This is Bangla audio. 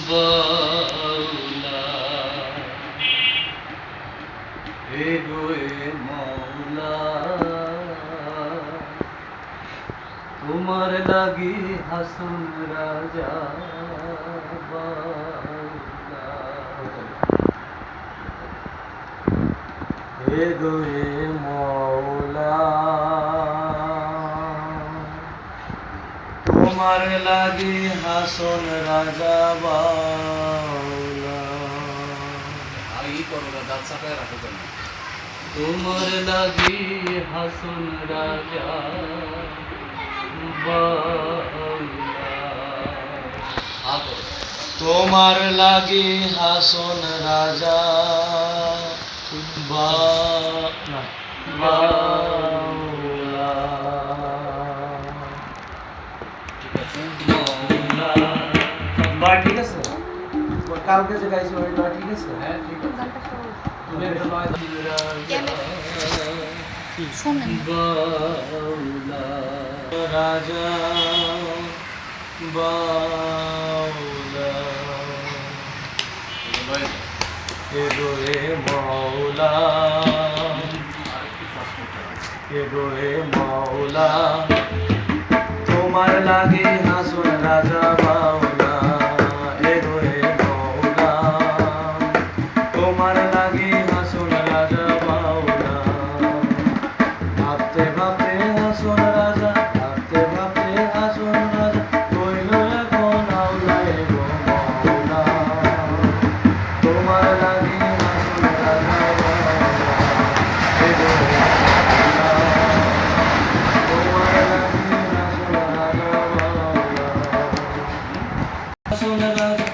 বাউলা হে গো এ মৌলা তোমার লাগি হাসন রাজা বাউলা হে গো এ মৌলা তোমার লাগি হাসন রাজা বাউলা তোমার লাগি হাসন রাজা বাউলা তোমার লাগি হাসন রাজা বাউলা লয় ঠিক আছে কালকে যে গাইছি ওই লয় ঠিক আছে হ্যাঁ ঠিক আছে তুমি একটা লয় বাউলা রাজা বাউলা হে গো হে মৌলা হে গো হে মৌলা তোমার লাগে হাসন রাজা বাউলা হে গো হে মৌলা তোমার লাগে হাসন রাজা বাউলা ভাবতে ভাবতে হাসন রাজা ভাবতে ভাবতে হাসন রাজা কইল এখন আউলা হে গো মৌলা তোমার লাগে হাসন রাজা বাউলা হে গো হে মৌলা তোমার লাগে হাসন রাজা বাউলা হাসন রাজা